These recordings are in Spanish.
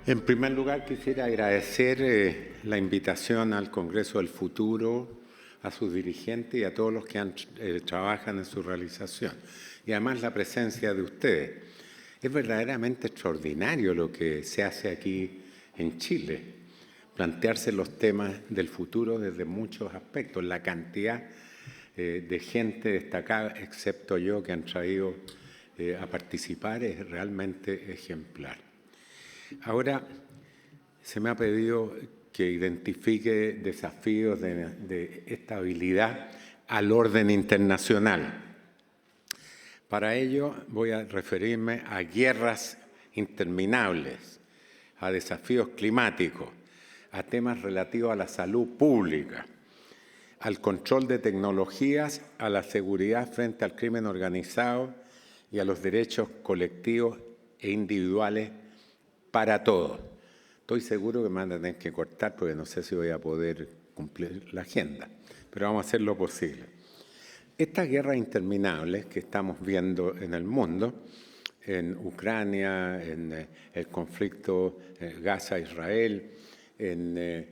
En primer lugar, quisiera agradecer la invitación al Congreso del Futuro, a sus dirigentes y a todos los que trabajan en su realización. Y además la presencia de ustedes. Es verdaderamente extraordinario lo que se hace aquí en Chile. Plantearse los temas del futuro desde muchos aspectos. La cantidad de gente destacada, excepto yo, que han traído a participar es realmente ejemplar. Ahora, se me ha pedido que identifique desafíos de estabilidad al orden internacional. Para ello voy a referirme a guerras interminables, a desafíos climáticos, a temas relativos a la salud pública, al control de tecnologías, a la seguridad frente al crimen organizado y a los derechos colectivos e individuales para todos. Estoy seguro que me van a tener que cortar porque no sé si voy a poder cumplir la agenda, pero vamos a hacer lo posible. Estas guerras interminables que estamos viendo en el mundo, en Ucrania, en el conflicto Gaza-Israel, en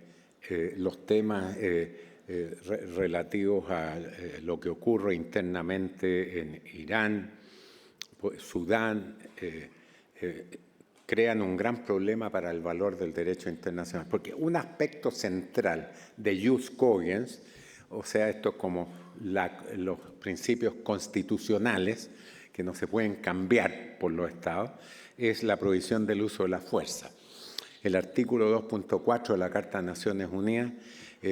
los temas relativos a lo que ocurre internamente en Irán, Sudán, crean un gran problema para el valor del derecho internacional. Porque un aspecto central de jus cogens, o sea, esto es como los principios constitucionales que no se pueden cambiar por los Estados, es la prohibición del uso de la fuerza. El artículo 2.4 de la Carta de Naciones Unidas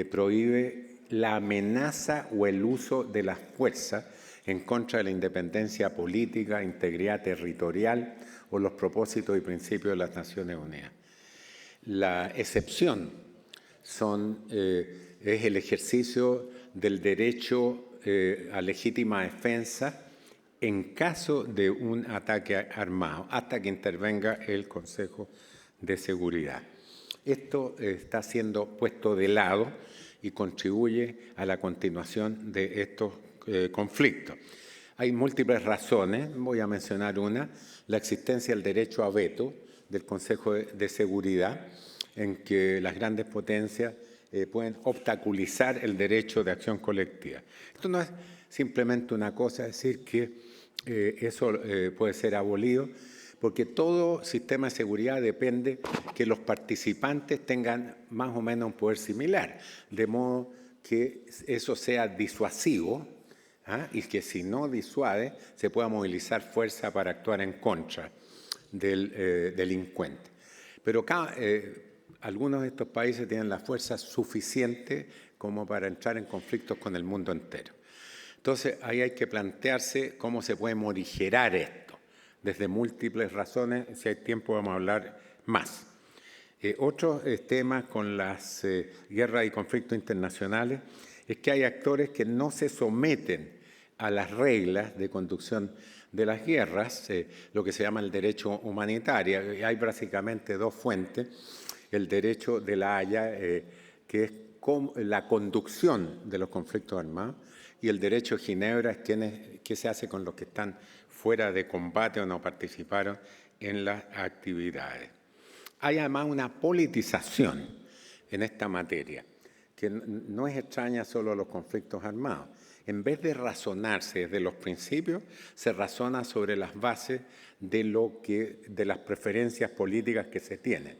prohíbe la amenaza o el uso de la fuerza en contra de la independencia política, integridad territorial o los propósitos y principios de las Naciones Unidas. La excepción es el ejercicio del derecho a legítima defensa en caso de un ataque armado, hasta que intervenga el Consejo de Seguridad. Esto está siendo puesto de lado y contribuye a la continuación de estos conflictos. Hay múltiples razones, voy a mencionar una, la existencia del derecho a veto del Consejo de Seguridad, en que las grandes potencias pueden obstaculizar el derecho de acción colectiva. Esto no es simplemente una cosa, decir que eso puede ser abolido, porque todo sistema de seguridad depende que los participantes tengan más o menos un poder similar, de modo que eso sea disuasivo, y que si no disuade, se pueda movilizar fuerza para actuar en contra del delincuente. Pero algunos de estos países tienen la fuerza suficiente como para entrar en conflictos con el mundo entero. Entonces, ahí hay que plantearse cómo se puede morigerar esto, desde múltiples razones. Si hay tiempo, vamos a hablar más. Otro tema con las guerras y conflictos internacionales es que hay actores que no se someten a las reglas de conducción de las guerras, lo que se llama el derecho humanitario. Hay básicamente dos fuentes: el derecho de la Haya, que es la conducción de los conflictos armados, y el derecho de Ginebra es qué se hace con los que están fuera de combate o no participaron en las actividades. Hay además una politización en esta materia, que no es extraña solo a los conflictos armados. En vez de razonarse desde los principios, se razona sobre las bases de las preferencias políticas que se tienen.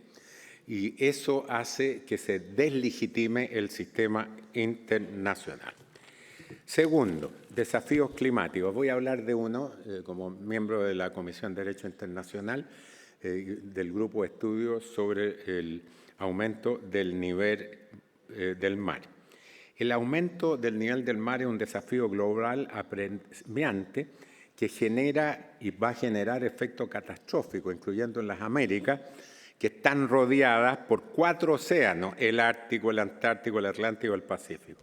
Y eso hace que se deslegitime el sistema internacional. Segundo, desafíos climáticos. Voy a hablar de uno, como miembro de la Comisión de Derecho Internacional, del grupo de estudios sobre el aumento del nivel del mar. El aumento del nivel del mar es un desafío global apremiante que genera y va a generar efectos catastróficos, incluyendo en las Américas, que están rodeadas por 4 océanos: el Ártico, el Antártico, el Atlántico y el Pacífico.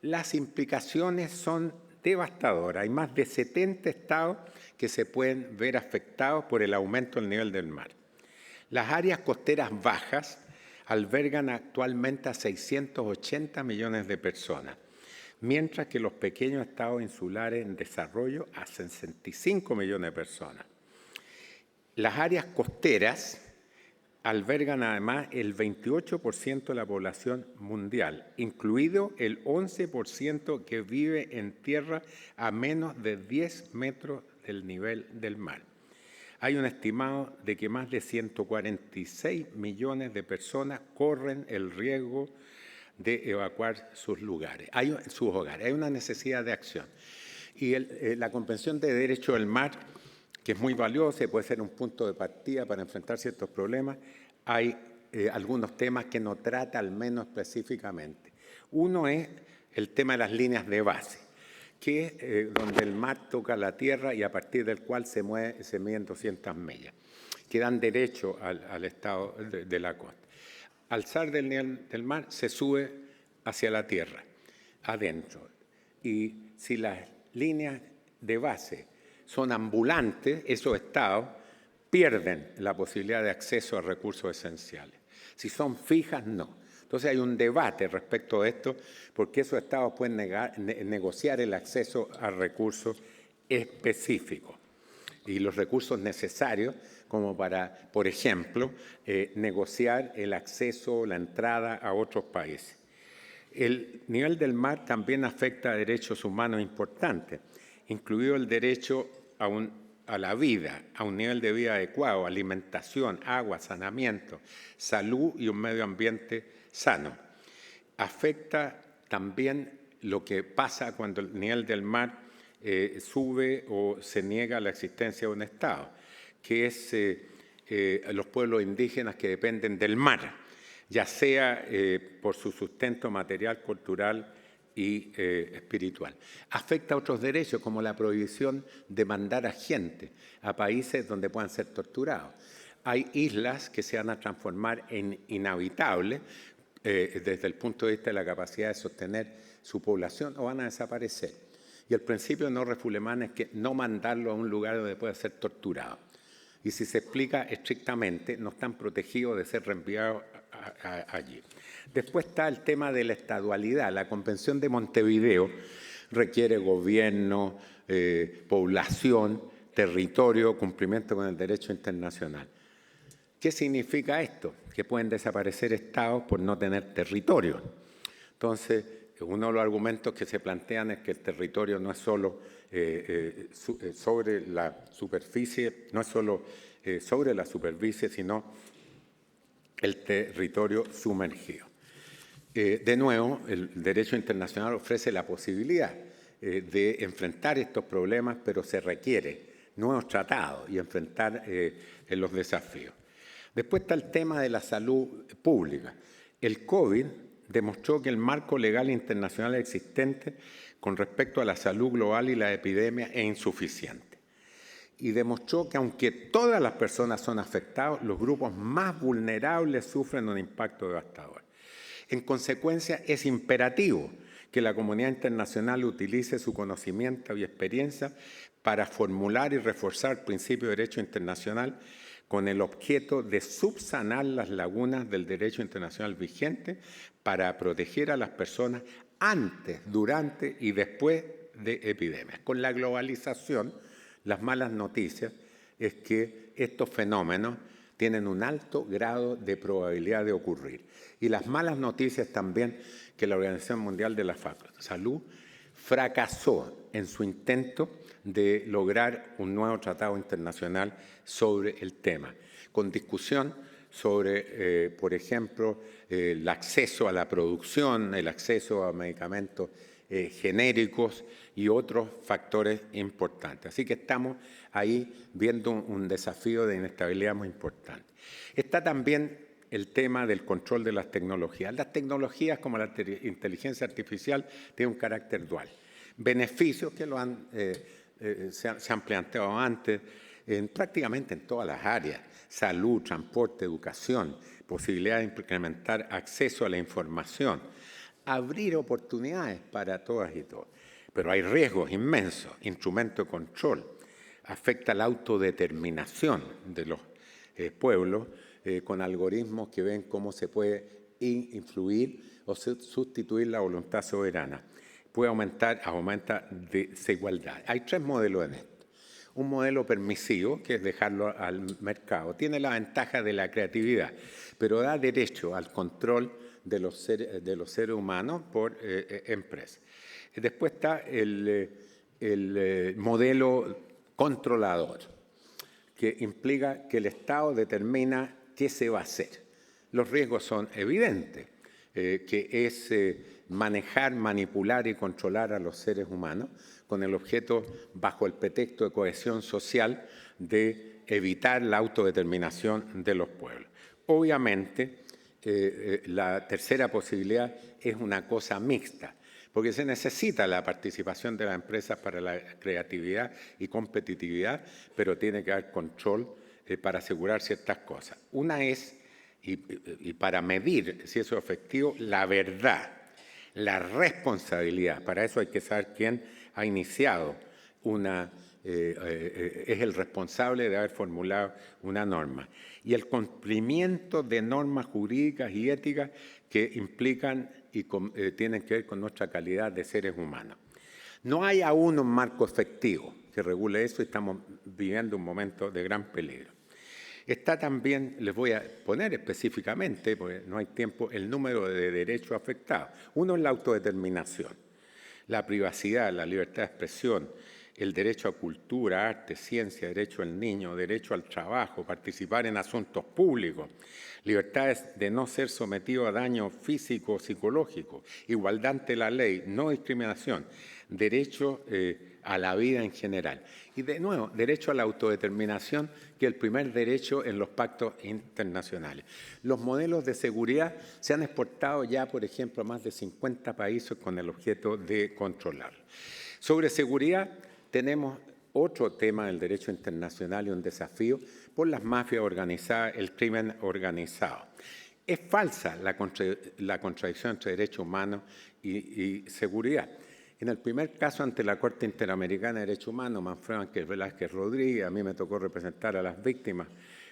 Las implicaciones son devastadoras. Hay más de 70 estados que se pueden ver afectados por el aumento del nivel del mar. Las áreas costeras bajas albergan actualmente a 680 millones de personas, mientras que los pequeños estados insulares en desarrollo a 65 millones de personas. Las áreas costeras albergan además el 28% de la población mundial, incluido el 11% que vive en tierra a menos de 10 metros del nivel del mar. Hay un estimado de que más de 146 millones de personas corren el riesgo de evacuar sus hogares. Hay una necesidad de acción. Y la Convención de Derecho del Mar, que es muy valiosa y puede ser un punto de partida para enfrentar ciertos problemas, hay algunos temas que no trata al menos específicamente. Uno es el tema de las líneas de base, que es donde el mar toca la tierra y a partir del cual se miden 200 millas, que dan derecho al estado de la costa. Al alzar del nivel del mar se sube hacia la tierra, adentro. Y si las líneas de base son ambulantes, esos estados pierden la posibilidad de acceso a recursos esenciales. Si son fijas, no. Entonces hay un debate respecto a esto, porque esos estados pueden negociar el acceso a recursos específicos y los recursos necesarios como para, por ejemplo, negociar el acceso, la entrada a otros países. El nivel del mar también afecta a derechos humanos importantes, incluido el derecho a la vida, a un nivel de vida adecuado, alimentación, agua, saneamiento, salud y un medio ambiente sano. Afecta también lo que pasa cuando el nivel del mar sube o se niega la existencia de un Estado, que es los pueblos indígenas que dependen del mar, ya sea por su sustento material, cultural y espiritual. Afecta a otros derechos, como la prohibición de mandar a gente a países donde puedan ser torturados. Hay islas que se van a transformar en inhabitables desde el punto de vista de la capacidad de sostener su población o van a desaparecer. Y el principio de no refoulement es que no mandarlo a un lugar donde pueda ser torturado. Y si se explica estrictamente, no están protegidos de ser reenviados allí. Después está el tema de la estadualidad. La Convención de Montevideo requiere gobierno, población, territorio, cumplimiento con el derecho internacional. ¿Qué significa esto? Que pueden desaparecer estados por no tener territorio. Entonces, uno de los argumentos que se plantean es que el territorio no es solo sobre la superficie, sino el territorio sumergido. De nuevo, el derecho internacional ofrece la posibilidad de enfrentar estos problemas, pero se requiere nuevos tratados y enfrentar los desafíos. Después está el tema de la salud pública. El COVID demostró que el marco legal internacional existente con respecto a la salud global y la epidemia es insuficiente. Y demostró que aunque todas las personas son afectadas, los grupos más vulnerables sufren un impacto devastador. En consecuencia, es imperativo que la comunidad internacional utilice su conocimiento y experiencia para formular y reforzar el principio de derecho internacional con el objeto de subsanar las lagunas del derecho internacional vigente para proteger a las personas antes, durante y después de epidemias. Con la globalización, las malas noticias es que estos fenómenos tienen un alto grado de probabilidad de ocurrir. Y las malas noticias también que la Organización Mundial de la Salud fracasó en su intento de lograr un nuevo tratado internacional sobre el tema, con discusión sobre, por ejemplo, el acceso a la producción, el acceso a medicamentos genéricos y otros factores importantes. Así que estamos ahí viendo un desafío de inestabilidad muy importante. Está también el tema del control de las tecnologías. Las tecnologías, como la inteligencia artificial, tienen un carácter dual. Beneficios que se han planteado antes, prácticamente en todas las áreas: salud, transporte, educación, posibilidad de incrementar acceso a la información, abrir oportunidades para todas y todos. Pero hay riesgos inmensos, instrumento de control, afecta la autodeterminación de los pueblos, con algoritmos que ven cómo se puede influir o sustituir la voluntad soberana. Puede aumenta desigualdad. Hay 3 modelos en esto. Un modelo permisivo, que es dejarlo al mercado, tiene la ventaja de la creatividad, pero da derecho al control de los seres humanos por empresas. Después está el modelo controlador, que implica que el Estado determina qué se va a hacer. Los riesgos son evidentes, que es manejar, manipular y controlar a los seres humanos con el objeto, bajo el pretexto de cohesión social, de evitar la autodeterminación de los pueblos. Obviamente, la tercera posibilidad es una cosa mixta, porque se necesita la participación de las empresas para la creatividad y competitividad, pero tiene que haber control para asegurar ciertas cosas. Una es, y para medir si eso es efectivo, la verdad, la responsabilidad. Para eso hay que saber quién ha iniciado es el responsable de haber formulado una norma. Y el cumplimiento de normas jurídicas y éticas que implican y tienen que ver con nuestra calidad de seres humanos. No hay aún un marco efectivo que regule eso y estamos viviendo un momento de gran peligro. Está también, les voy a poner específicamente, porque no hay tiempo, el número de derechos afectados. Uno es la autodeterminación, la privacidad, la libertad de expresión, el derecho a cultura, arte, ciencia, derecho al niño, derecho al trabajo, participar en asuntos públicos, libertades de no ser sometido a daño físico o psicológico, igualdad ante la ley, no discriminación, derecho a la vida en general. Y de nuevo, derecho a la autodeterminación, que es el primer derecho en los pactos internacionales. Los modelos de seguridad se han exportado ya, por ejemplo, a más de 50 países con el objeto de controlarlo. Sobre seguridad, tenemos otro tema del derecho internacional y un desafío por las mafias organizadas, el crimen organizado. Es falsa la contradicción entre derechos humanos y seguridad. En el primer caso ante la Corte Interamericana de Derechos Humanos, Manfredo Ángeles Velázquez Rodríguez, a mí me tocó representar a las víctimas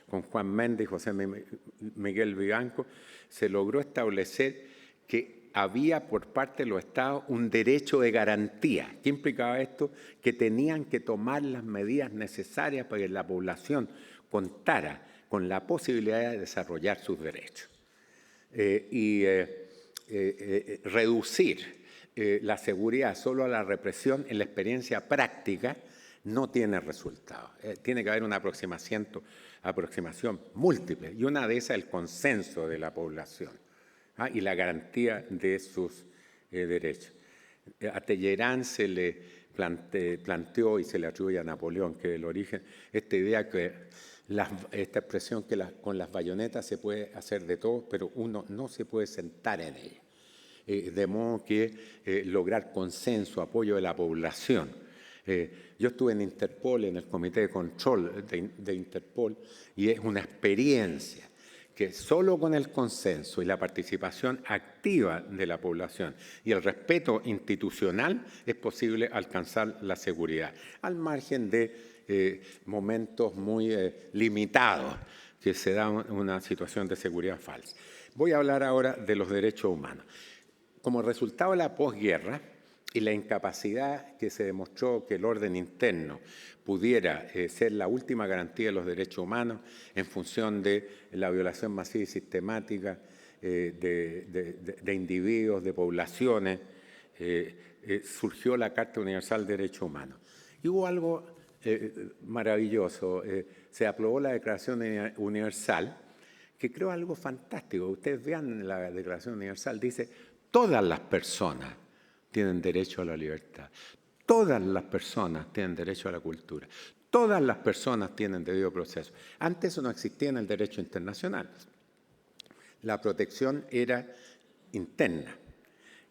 con Juan Méndez y José Miguel Vivanco, se logró establecer que había por parte de los Estados un derecho de garantía. ¿Qué implicaba esto? Que tenían que tomar las medidas necesarias para que la población contara con la posibilidad de desarrollar sus derechos reducir la seguridad solo a la represión en la experiencia práctica no tiene resultado. Tiene que haber una aproximación múltiple y una de esas es el consenso de la población y la garantía de sus derechos. A Talleyrand se le planteó y se le atribuye a Napoleón que el origen, esta idea que esta expresión que con las bayonetas se puede hacer de todo, pero uno no se puede sentar en ella. De modo que lograr consenso, apoyo de la población. Yo estuve en Interpol, en el Comité de Control de Interpol, y es una experiencia que solo con el consenso y la participación activa de la población y el respeto institucional es posible alcanzar la seguridad, al margen de momentos muy limitados que se da una situación de seguridad falsa. Voy a hablar ahora de los derechos humanos. Como resultado de la posguerra y la incapacidad que se demostró que el orden interno pudiera ser la última garantía de los derechos humanos en función de la violación masiva y sistemática de individuos, de poblaciones, surgió la Carta Universal de Derechos Humanos. Y hubo algo maravilloso. Se aprobó la Declaración Universal, que creo algo fantástico. Ustedes vean la Declaración Universal, dice: todas las personas tienen derecho a la libertad. Todas las personas tienen derecho a la cultura. Todas las personas tienen debido proceso. Antes eso no existía en el derecho internacional. La protección era interna.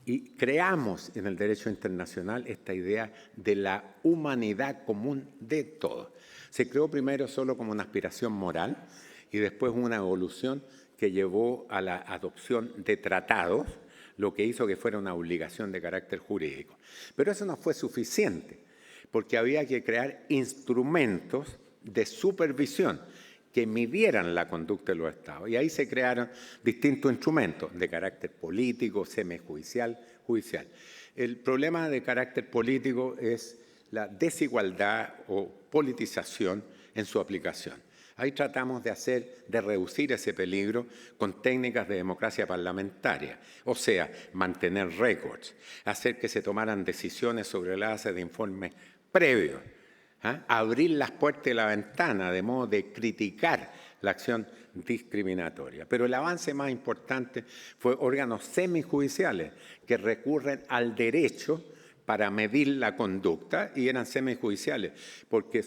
Y creamos en el derecho internacional esta idea de la humanidad común de todos. Se creó primero solo como una aspiración moral y después una evolución que llevó a la adopción de tratados, lo que hizo que fuera una obligación de carácter jurídico. Pero eso no fue suficiente, porque había que crear instrumentos de supervisión que midieran la conducta de los estados. Y ahí se crearon distintos instrumentos de carácter político, semijudicial, judicial. El problema de carácter político es la desigualdad o politización en su aplicación. Ahí tratamos de reducir ese peligro con técnicas de democracia parlamentaria, o sea, mantener récords, hacer que se tomaran decisiones sobre la base de informes previos, abrir las puertas de la ventana de modo de criticar la acción discriminatoria. Pero el avance más importante fue órganos semijudiciales que recurren al derecho para medir la conducta y eran semijudiciales porque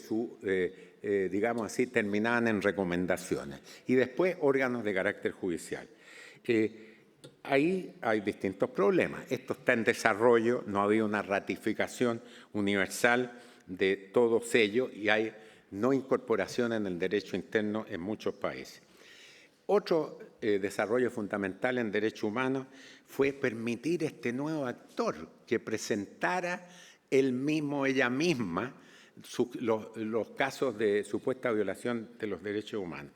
digamos así, terminaban en recomendaciones. Y después órganos de carácter judicial. Ahí hay distintos problemas. Esto está en desarrollo, no había una ratificación universal de todos ellos y hay no incorporación en el derecho interno en muchos países. Otro desarrollo fundamental en derechos humanos fue permitir este nuevo actor que presentara él mismo, ella misma, los casos de supuesta violación de los derechos humanos.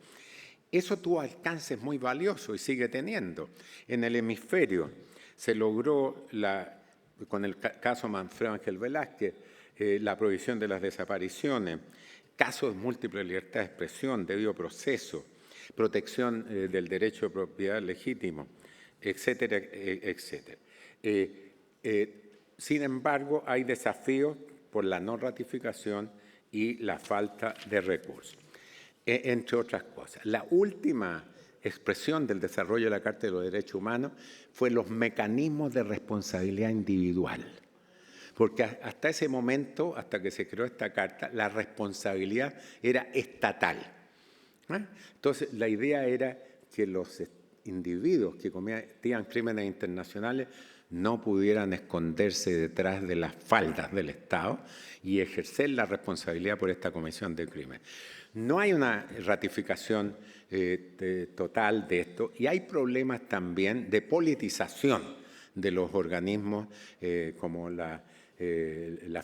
Eso tuvo alcances muy valiosos y sigue teniendo. En el hemisferio se logró, con el caso Manfredo Ángel Velázquez, la prohibición de las desapariciones, casos de múltiple libertad de expresión, debido proceso, protección del derecho de propiedad legítimo, etcétera, etcétera. Sin embargo, hay desafíos por la no ratificación y la falta de recursos, entre otras cosas. La última expresión del desarrollo de la Carta de los Derechos Humanos fue los mecanismos de responsabilidad individual. Porque hasta ese momento, hasta que se creó esta carta, la responsabilidad era estatal. Entonces, la idea era que los individuos que cometían crímenes internacionales no pudieran esconderse detrás de las faldas del Estado y ejercer la responsabilidad por esta comisión de crimen. No hay una ratificación total de esto y hay problemas también de politización de los organismos como la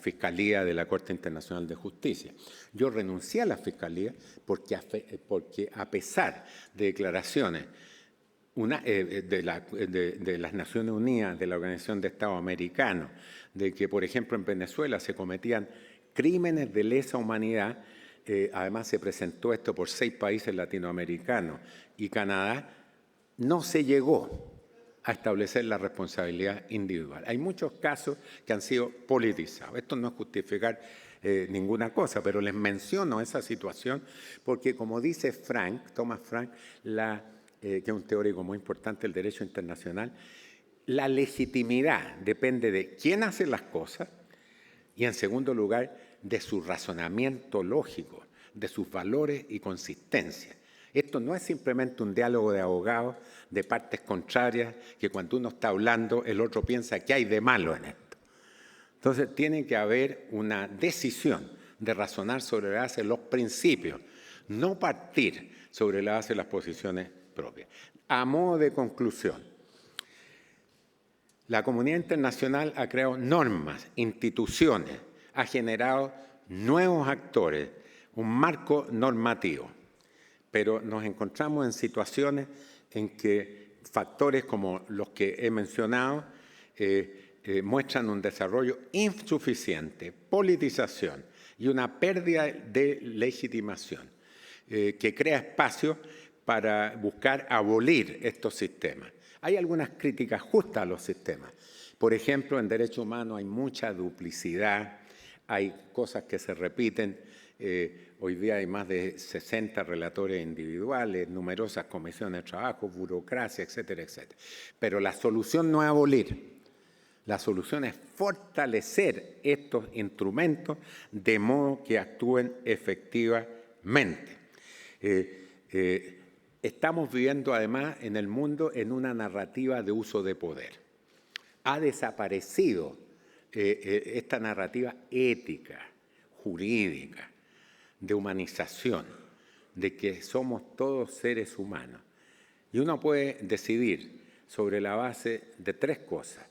Fiscalía de la Corte Internacional de Justicia. Yo renuncié a la Fiscalía porque a pesar de declaraciones de las Naciones Unidas, de la Organización de Estados Americanos, de que, por ejemplo, en Venezuela se cometían crímenes de lesa humanidad, además se presentó esto por 6 países latinoamericanos y Canadá, no se llegó a establecer la responsabilidad individual. Hay muchos casos que han sido politizados. Esto no es justificar ninguna cosa, pero les menciono esa situación porque, como dice Thomas Frank, que es un teórico muy importante del derecho internacional, la legitimidad depende de quién hace las cosas y, en segundo lugar, de su razonamiento lógico, de sus valores y consistencia. Esto no es simplemente un diálogo de abogados de partes contrarias que cuando uno está hablando el otro piensa que hay de malo en esto. Entonces tiene que haber una decisión de razonar sobre la base de los principios, no partir sobre la base de las posiciones propias. A modo de conclusión, la comunidad internacional ha creado normas, instituciones, ha generado nuevos actores, un marco normativo. Pero nos encontramos en situaciones en que factores como los que he mencionado muestran un desarrollo insuficiente, politización y una pérdida de legitimación que crea espacio para buscar abolir estos sistemas. Hay algunas críticas justas a los sistemas. Por ejemplo, en derechos humanos hay mucha duplicidad, hay cosas que se repiten. Hoy día hay más de 60 relatores individuales, numerosas comisiones de trabajo, burocracia, etcétera, etcétera. Pero la solución no es abolir. La solución es fortalecer estos instrumentos de modo que actúen efectivamente. Estamos viviendo además en el mundo en una narrativa de uso de poder. Ha desaparecido esta narrativa ética, jurídica, de humanización, de que somos todos seres humanos. Y uno puede decidir sobre la base de 3 cosas.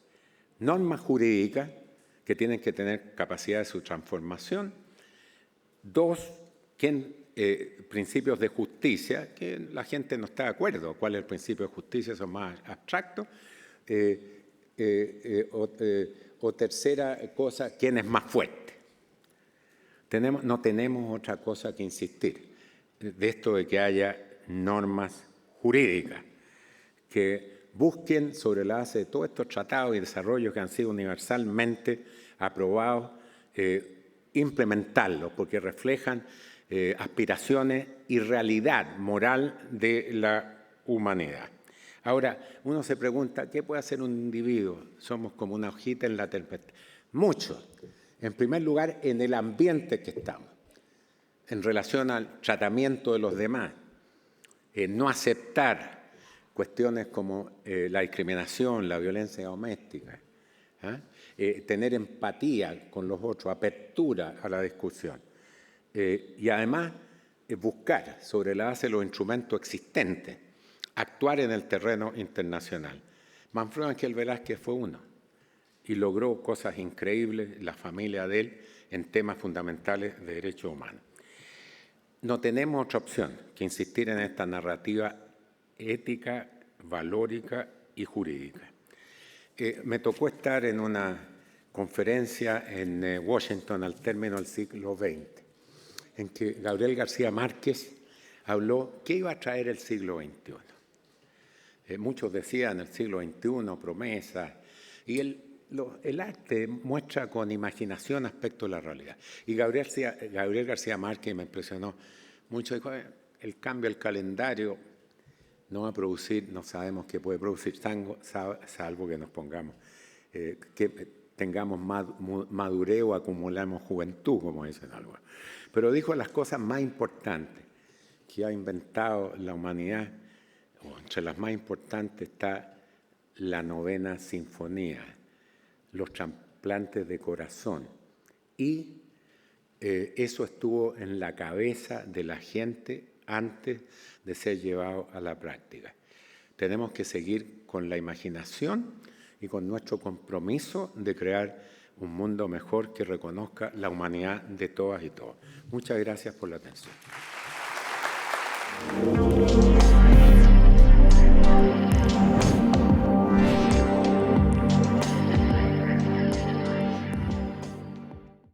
Normas jurídicas que tienen que tener capacidad de su transformación. 2, quién principios de justicia, que la gente no está de acuerdo. ¿Cuál es el principio de justicia? Son más abstractos. O tercera cosa, ¿quién es más fuerte? No tenemos otra cosa que insistir de esto de que haya normas jurídicas que busquen sobre la base de todos estos tratados y desarrollos que han sido universalmente aprobados, implementarlos, porque reflejan aspiraciones y realidad moral de la humanidad. Ahora, uno se pregunta, ¿qué puede hacer un individuo? Somos como una hojita en la tempestad. Mucho. En primer lugar, en el ambiente que estamos, en relación al tratamiento de los demás. No aceptar cuestiones como la discriminación, la violencia doméstica. Tener empatía con los otros, apertura a la discusión. Y además, buscar, sobre la base de los instrumentos existentes, actuar en el terreno internacional. Manfredo Ángel Velázquez fue uno y logró cosas increíbles, la familia de él, en temas fundamentales de derechos humanos. No tenemos otra opción que insistir en esta narrativa ética, valórica y jurídica. Me tocó estar en una conferencia en Washington al término del siglo XX, en que Gabriel García Márquez habló qué iba a traer el siglo XXI. Muchos decían el siglo XXI, promesas, y el arte muestra con imaginación aspectos de la realidad. Y Gabriel García Márquez me impresionó mucho. Dijo, el cambio del calendario no va a producir, no sabemos qué puede producir, salvo que nos pongamos, que tengamos madurez o acumulamos juventud, como dicen algunos. Pero dijo las cosas más importantes que ha inventado la humanidad, o entre las más importantes está la 9ª Sinfonía, los trasplantes de corazón. Y eso estuvo en la cabeza de la gente antes de ser llevado a la práctica. Tenemos que seguir con la imaginación y con nuestro compromiso de crear un mundo mejor que reconozca la humanidad de todas y todos. Muchas gracias por la atención.